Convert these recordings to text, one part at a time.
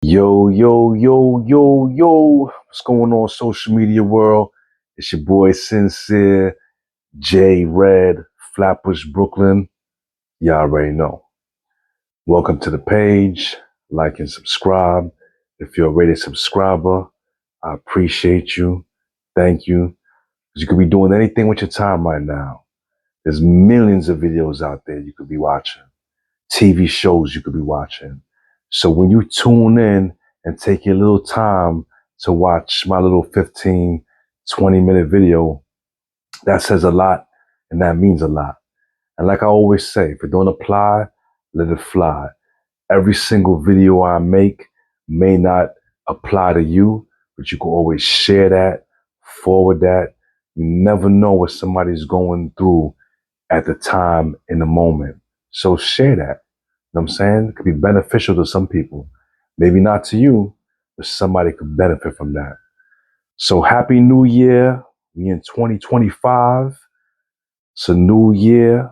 Yo, yo, yo, yo, yo. What's going on, social media world? It's your boy Sincere, J Red, Flatbush, Brooklyn. Y'all already know. Welcome to the page. Like and subscribe. If you're already a subscriber, I appreciate you. Thank you. 'Cause you could be doing anything with your time right now. There's millions of videos out there you could be watching. TV shows you could be watching. So when you tune in and take your little time to watch my little 15, 20-minute video, that says a lot and that means a lot. And like I always say, if it don't apply, let it fly. Every single video I make may not apply to you, but you can always share that, forward that. You never know what somebody's going through at the time in the moment. So share that. You know what I'm saying? It could be beneficial to some people. Maybe not to you, but somebody could benefit from that. So happy new year. We in 2025. It's a new year.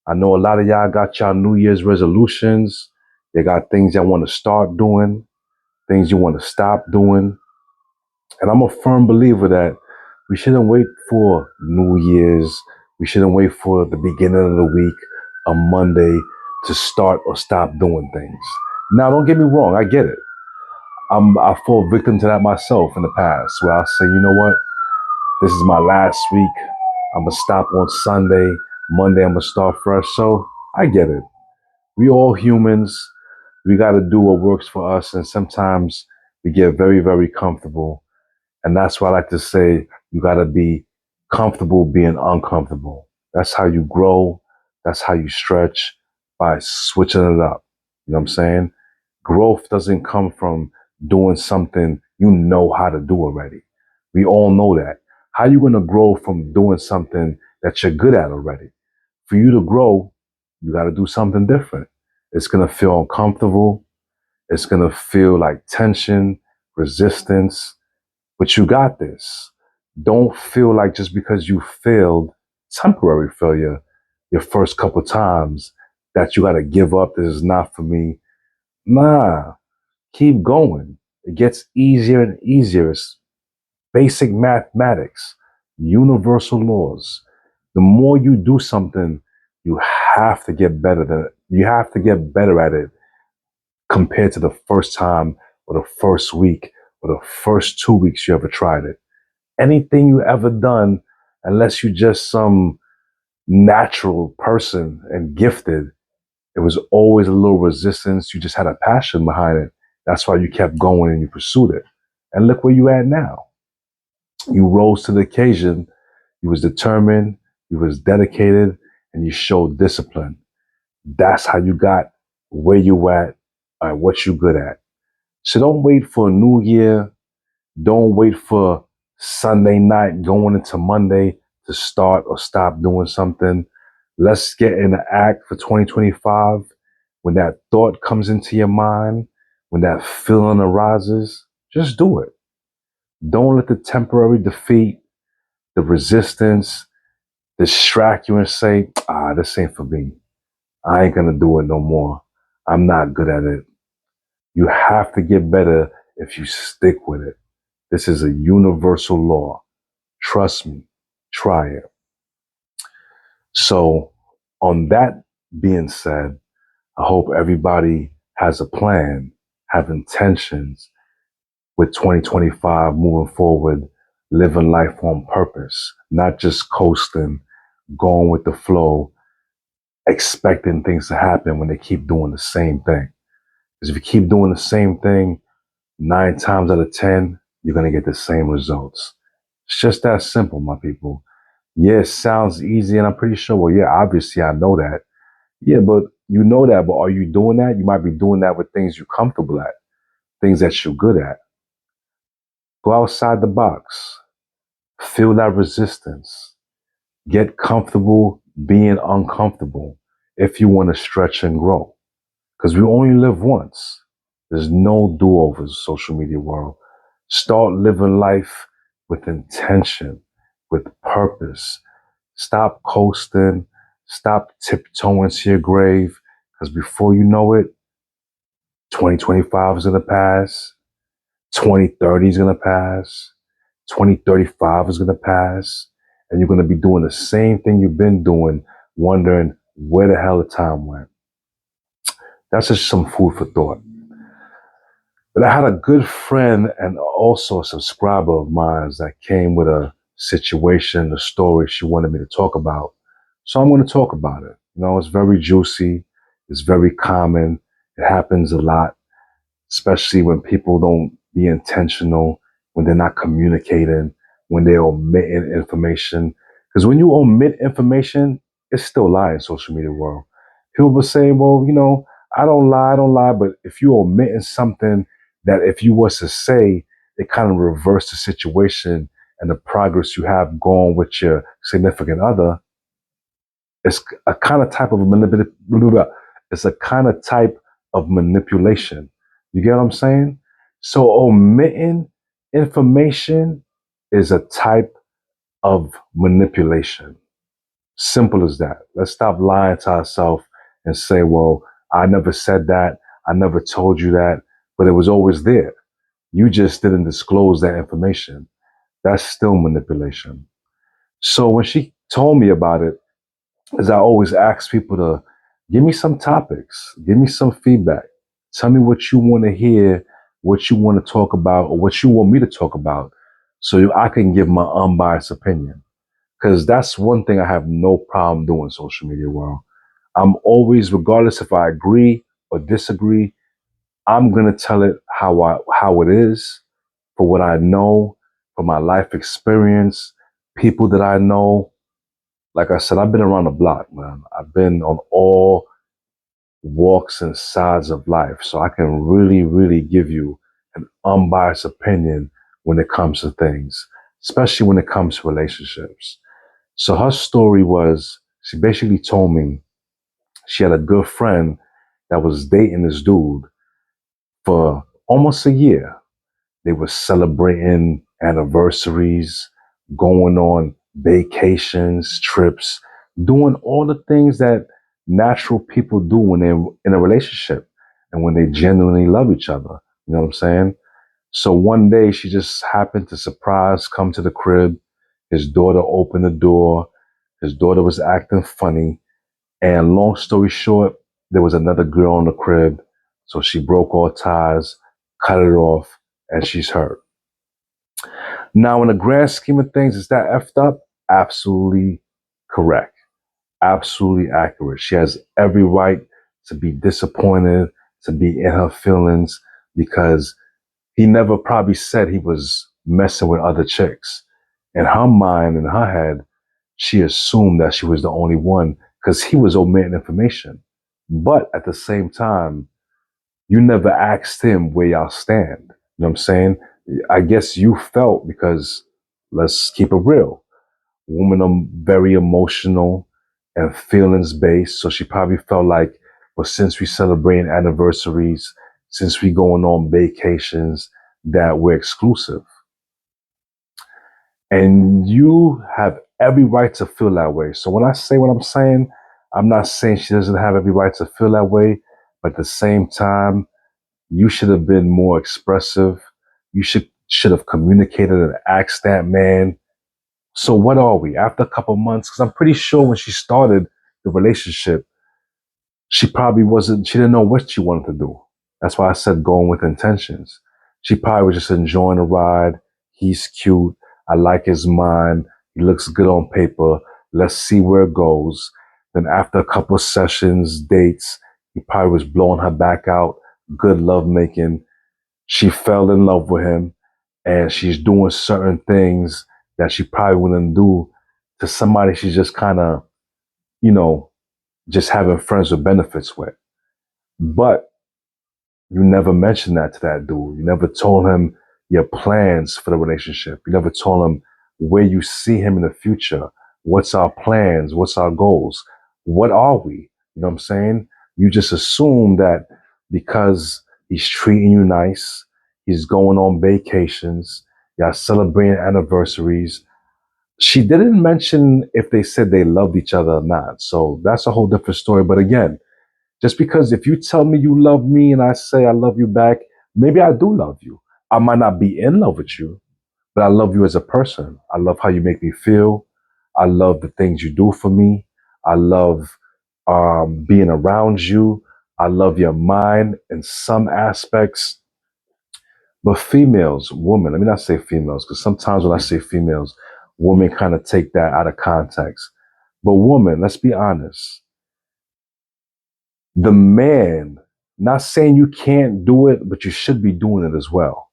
I know a lot of y'all got y'all New Year's resolutions. You got things y'all want to start doing, things you want to stop doing. And I'm a firm believer that we shouldn't wait for New Year's. We shouldn't wait for the beginning of the week, a Monday, to start or stop doing things. Now, don't get me wrong, I get it. I fall victim to that myself in the past, where I say, you know what, this is my last week. I'm gonna stop on Sunday. Monday, I'm gonna start fresh. So I get it. We all humans. We got to do what works for us, and sometimes we get very, very comfortable. And that's why I like to say you got to be comfortable being uncomfortable. That's how you grow. That's how you stretch, by switching it up. You know what I'm saying? Growth doesn't come from doing something you know how to do already. We all know that. How you going to grow from doing something that you're good at already? For you to grow, you got to do something different. It's going to feel uncomfortable. It's going to feel like tension, resistance, but you got this. Don't feel like just because you failed, temporary failure, your first couple times, that you got to give up. This is not for me. Nah, keep going. It gets easier and easier. It's basic mathematics, universal laws. The more you do something, you have to get better than it. You have to get better at it compared to the first time or the first week or the first 2 weeks you ever tried it. Anything you ever done, unless you're just some natural person and gifted, it was always a little resistance. You just had a passion behind it. That's why you kept going and you pursued it. And look where you at now. You rose to the occasion. You was determined. You was dedicated, and you showed discipline. That's how you got where you at and what you good at. So don't wait for a new year. Don't wait for Sunday night going into Monday to start or stop doing something. Let's get in the act for 2025. When that thought comes into your mind, when that feeling arises, just do it. Don't let the temporary defeat, the resistance, distract you and say, this ain't for me. I ain't gonna do it no more. I'm not good at it. You have to get better if you stick with it. This is a universal law. Trust me. Try it. So, on that being said, I hope everybody has a plan, have intentions with 2025 moving forward, living life on purpose, not just coasting, going with the flow, expecting things to happen when they keep doing the same thing. Because if you keep doing the same thing, 9 times out of 10, you're going to get the same results. It's just that simple, my people. Yeah, it sounds easy, and I'm pretty sure, well, yeah, obviously I know that. Yeah, but you know that, but are you doing that? You might be doing that with things you're comfortable at, things that you're good at. Go outside the box, feel that resistance, get comfortable being uncomfortable if you want to stretch and grow. Because we only live once. There's no do-overs, social media world. Start living life with intention, with purpose. Stop coasting. Stop tiptoeing to your grave. Because before you know it, 2025 is going to pass. 2030 is going to pass. 2035 is going to pass. And you're going to be doing the same thing you've been doing, wondering where the hell the time went. That's just some food for thought. But I had a good friend and also a subscriber of mine that came with a situation, a story she wanted me to talk about. So I'm going to talk about it. It's very juicy. It's very common. It happens a lot, especially when people don't be intentional, when they're not communicating, when they're omitting information. Because when you omit information, it's still lying in social media world. People will say, well, I don't lie. But if you omitting something that if you was to say, it kind of reverse the situation and the progress you have going with your significant other, it's a kind of type of it's a kind of type of manipulation. You get what I'm saying? So omitting information is a type of manipulation. Simple as that. Let's stop lying to ourselves and say, well, I never said that. I never told you that, but it was always there. You just didn't disclose that information. That's still manipulation. So when she told me about it, is I always ask people to give me some topics, give me some feedback. Tell me what you want to hear, what you want to talk about, or what you want me to talk about so I can give my unbiased opinion. Because that's one thing I have no problem doing in social media world. I'm always, regardless if I agree or disagree, I'm gonna tell it how it is, for what I know, for my life experience, people that I know. Like I said, I've been around the block, man. I've been on all walks and sides of life. So I can really, really give you an unbiased opinion when it comes to things, especially when it comes to relationships. So her story was, she basically told me she had a good friend that was dating this dude for almost a year. They were celebrating anniversaries, going on vacations, trips, doing all the things that natural people do when they're in a relationship and when they genuinely love each other. You know what I'm saying? So one day she just happened to surprise come to the crib. His daughter opened the door. His daughter was acting funny. And long story short, there was another girl in the crib. So she broke all ties, cut it off, and she's hurt. Now, in the grand scheme of things, is that effed up? Absolutely correct. Absolutely accurate. She has every right to be disappointed, to be in her feelings, because he never probably said he was messing with other chicks. In her mind, in her head, she assumed that she was the only one because he was omitting information. But at the same time, you never asked him where y'all stand. You know what I'm saying? I guess you felt, because let's keep it real. Women are very emotional and feelings based. So she probably felt like, well, since we celebrate anniversaries, since we going on vacations, that we're exclusive. And you have every right to feel that way. So when I say what I'm saying, I'm not saying she doesn't have every right to feel that way, but at the same time, you should have been more expressive. You should have communicated and asked that man. So what are we after a couple months? Because I'm pretty sure when she started the relationship, she probably wasn't. She didn't know what she wanted to do. That's why I said going with intentions. She probably was just enjoying the ride. He's cute. I like his mind. He looks good on paper. Let's see where it goes. Then after a couple of sessions, dates, he probably was blowing her back out. Good love making. She fell in love with him, and she's doing certain things that she probably wouldn't do to somebody she's just kind of, you know, just having friends with benefits with. But you never mentioned that to that dude. You never told him your plans for the relationship. You never told him where you see him in the future. What's our plans? What's our goals? What are we? You know what I'm saying? You just assume that because he's treating you nice, he's going on vacations, y'all celebrating anniversaries. She didn't mention if they said they loved each other or not. So that's a whole different story. But again, Just because if you tell me you love me and I say I love you back, maybe I do love you. I might not be in love with you, but I love you as a person. I love how you make me feel. I love the things you do for me. I love being around you. I love your mind in some aspects. But females, women, let me not say females, because sometimes when I say females, women kind of take that out of context. But woman, let's be honest. The man, not saying you can't do it, but you should be doing it as well.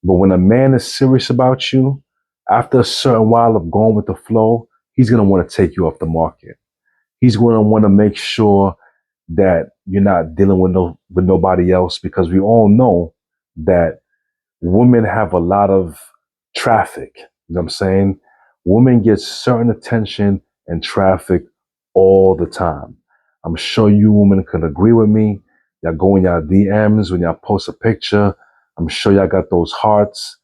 But when a man is serious about you, after a certain while of going with the flow, he's going to want to take you off the market. He's going to want to make sure that you're not dealing with nobody else, because we all know that women have a lot of traffic. You know what I'm saying? Women get certain attention and traffic all the time. I'm sure you women can agree with me. Y'all go in y'all DMs when y'all post a picture. I'm sure y'all got those hearts,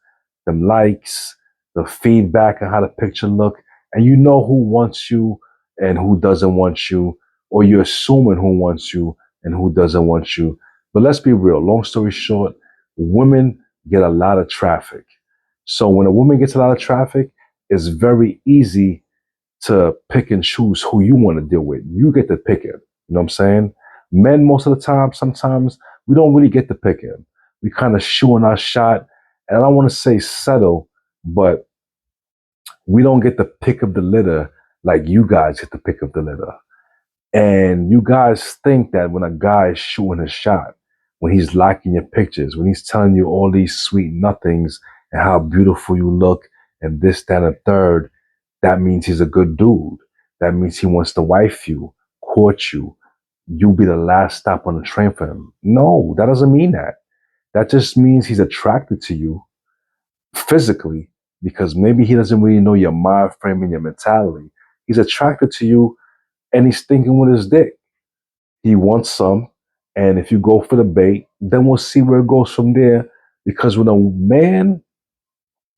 them likes, the feedback on how the picture look, and you know who wants you and who doesn't want you, or you're assuming who wants you and who doesn't want you. But let's be real. Long story short, women get a lot of traffic. So when a woman gets a lot of traffic, it's very easy to pick and choose who you want to deal with. You get to pick it. You know what I'm saying? Men, most of the time, sometimes we don't really get to pick it. We kind of shooting our shot. And I don't want to say settle, but we don't get the pick of the litter like you guys get the pick of the litter. And you guys think that when a guy is shooting his shot, when he's liking your pictures, when he's telling you all these sweet nothings and how beautiful you look and this, that, and third, that means he's a good dude. That means he wants to wife you, court you. You'll be the last stop on the train for him. No, that doesn't mean that. That just means he's attracted to you physically, because maybe he doesn't really know your mind frame and your mentality. He's attracted to you and he's thinking with his dick. He wants some. And if you go for the bait, then we'll see where it goes from there. Because when a man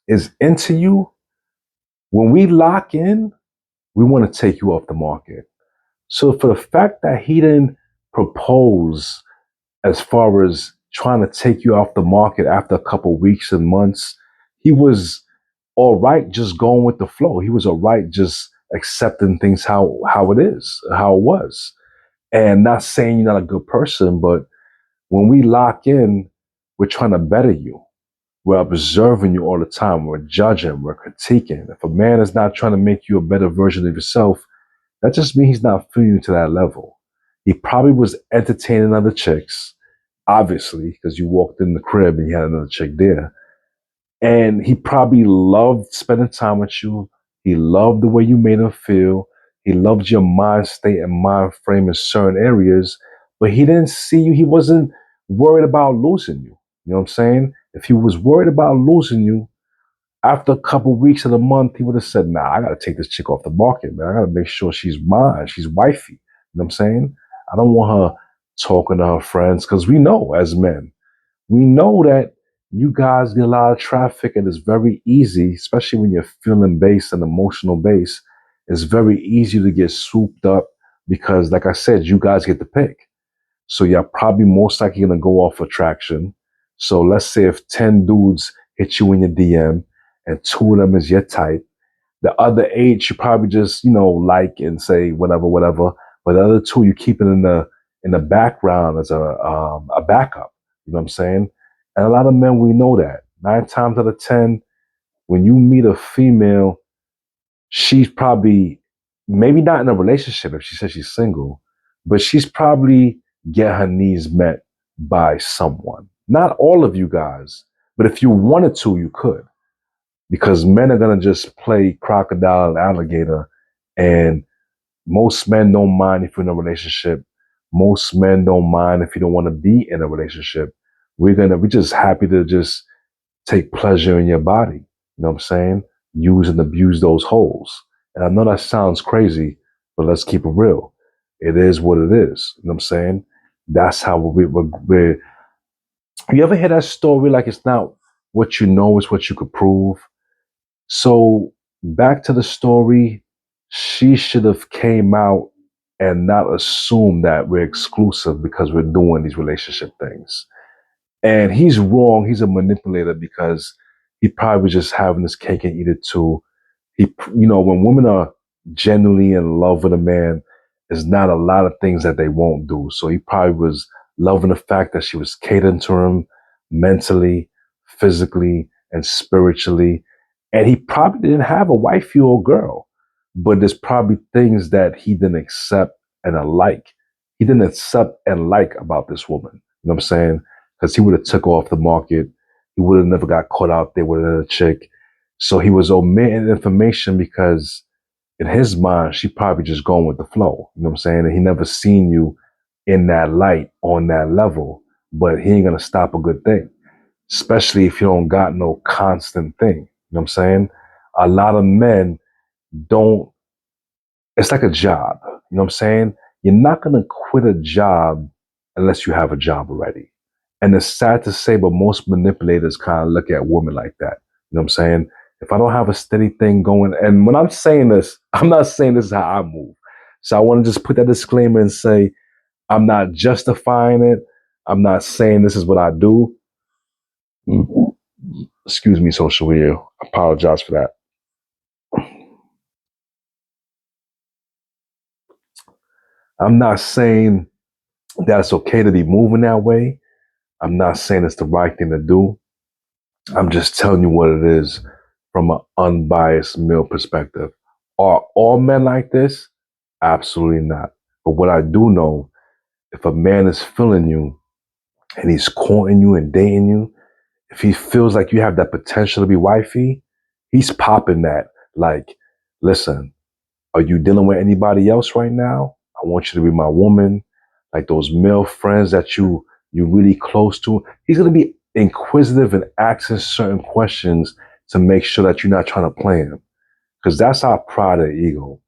is into you, when we lock in, we want to take you off the market. So for the fact that he didn't propose as far as trying to take you off the market after a couple weeks and months, he was all right just going with the flow. He was all right just accepting things how it is, how it was. And not saying you're not a good person, but when we lock in, we're trying to better you. We're observing you all the time. We're judging, we're critiquing. If a man is not trying to make you a better version of yourself, that just means he's not feeling you to that level. He probably was entertaining other chicks, obviously, because you walked in the crib and you had another chick there. And he probably loved spending time with you. He loved the way you made him feel. He loved your mind state and mind frame in certain areas, but he didn't see you. He wasn't worried about losing you. You know what I'm saying? If he was worried about losing you, after a couple weeks of the month, he would have said, nah, I gotta take this chick off the market, man. I gotta make sure she's mine. She's wifey. You know what I'm saying? I don't want her talking to her friends, because we know as men, we know that you guys get a lot of traffic, and it's very easy, especially when you're feeling based and emotional based. It's very easy to get swooped up because, like I said, you guys get to pick. So you're probably most likely gonna go off attraction. So let's say if 10 dudes hit you in your DM and two of them is your type, the other eight you probably just, like and say whatever, whatever. But the other two you keep it in the background as a backup. You know what I'm saying? And a lot of men, we know that. 9 times out of 10, when you meet a female, she's probably maybe not in a relationship if she says she's single, but she's probably get her needs met by someone. Not all of you guys, but if you wanted to, you could. Because men are gonna just play crocodile and alligator, and most men don't mind if you're in a relationship. Most men don't mind if you don't want to be in a relationship. We're just happy to just take pleasure in your body. You know what I'm saying? Use and abuse those holes. And I know that sounds crazy, but let's keep it real. It is what it is. You know what I'm saying? That's how we're. You ever hear that story like it's not what you know, it's what you could prove? So back to the story, she should have came out and not assume that we're exclusive because we're doing these relationship things. And he's wrong. He's a manipulator because he probably was just having his cake and eat it too. When women are genuinely in love with a man, there's not a lot of things that they won't do. So he probably was loving the fact that she was catering to him mentally, physically, and spiritually. And he probably didn't have a wifey or girl, but there's probably things that he didn't accept and like. He didn't accept and like about this woman. You know what I'm saying? Because he would have took her off the market. He would have never got caught out there with another chick. So he was omitting information because in his mind, she probably just going with the flow. You know what I'm saying? And he never seen you in that light on that level. But he ain't gonna stop a good thing, especially if you don't got no constant thing. You know what I'm saying? A lot of men don't, it's like a job. You know what I'm saying? You're not gonna quit a job unless you have a job already. And it's sad to say, but most manipulators kind of look at women like that. You know what I'm saying? If I don't have a steady thing going, and when I'm saying this, I'm not saying this is how I move. So I want to just put that disclaimer and say, I'm not justifying it. I'm not saying this is what I do. Excuse me, social media. I apologize for that. I'm not saying that it's okay to be moving that way. I'm not saying it's the right thing to do. I'm just telling you what it is from an unbiased male perspective. Are all men like this? Absolutely not. But what I do know, if a man is feeling you and he's courting you and dating you, if he feels like you have that potential to be wifey, he's popping that. Like, listen, are you dealing with anybody else right now? I want you to be my woman. Like those male friends that you really close to. He's gonna be inquisitive and asking certain questions to make sure that you're not trying to play him. Because that's our pride and ego.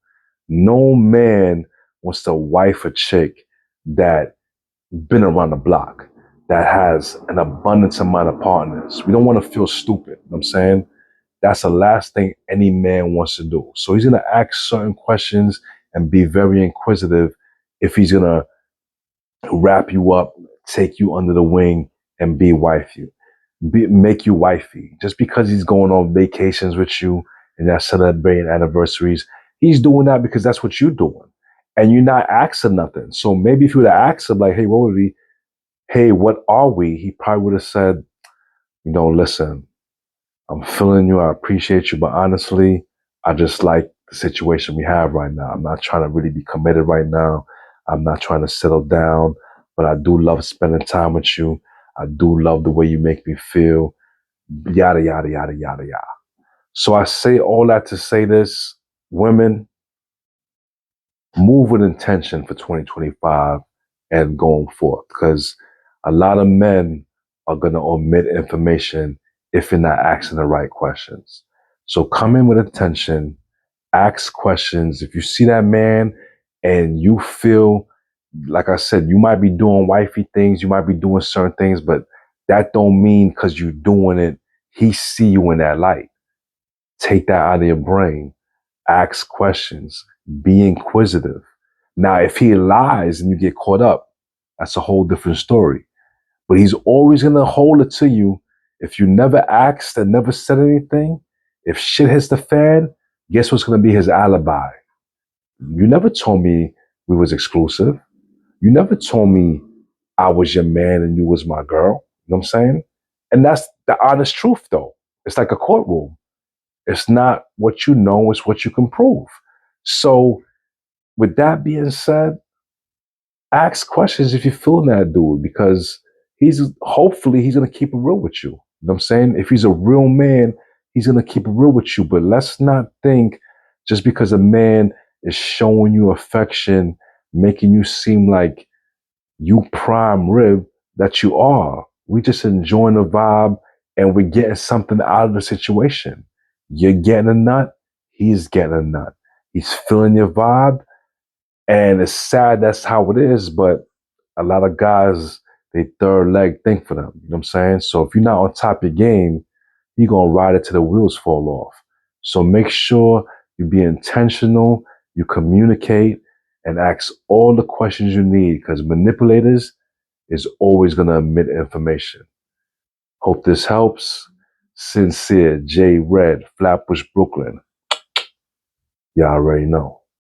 No man wants to wife a chick that been around the block, that has an abundance amount of partners. We don't want to feel stupid. You know what I'm saying? That's the last thing any man wants to do. So he's going to ask certain questions and be very inquisitive if he's going to wrap you up, take you under the wing, and make you wifey. Just because he's going on vacations with you and they're celebrating anniversaries, he's doing that because that's what you're doing. And you're not asking nothing. So maybe if you would have asked him, like, hey, what are we? He probably would have said, listen, I'm feeling you. I appreciate you. But honestly, I just like the situation we have right now. I'm not trying to really be committed right now. I'm not trying to settle down, but I do love spending time with you. I do love the way you make me feel. Yada, yada, yada, yada, yada. So I say all that to say this, women, move with intention for 2025 and going forth because a lot of men are going to omit information if you're not asking the right questions. So come in with intention, ask questions. If you see that man and you feel, like I said, you might be doing wifey things, you might be doing certain things, but that don't mean because you're doing it, he see you in that light. Take that out of your brain. Ask questions. Be inquisitive. Now, if he lies and you get caught up, that's a whole different story. But he's always going to hold it to you. If you never asked and never said anything, if shit hits the fan, guess what's going to be his alibi? You never told me we was exclusive. You never told me I was your man and you was my girl. You know what I'm saying? And that's the honest truth, though. It's like a courtroom. It's not what you know, it's what you can prove. So, with that being said, ask questions if you're feeling that dude because he's gonna keep it real with you. You know what I'm saying? If he's a real man, he's gonna keep it real with you. But let's not think just because a man is showing you affection, making you seem like you prime rib that you are. We just enjoying the vibe and we're getting something out of the situation. You're getting a nut, he's getting a nut. He's feeling your vibe, and it's sad that's how it is, but a lot of guys, they third leg think for them. You know what I'm saying? So if you're not on top of your game, you're gonna ride it till the wheels fall off. So make sure you be intentional, you communicate, and ask all the questions you need because manipulators is always going to omit information. Hope this helps. Sincere, J Red, Flatbush, Brooklyn. Y'all already know.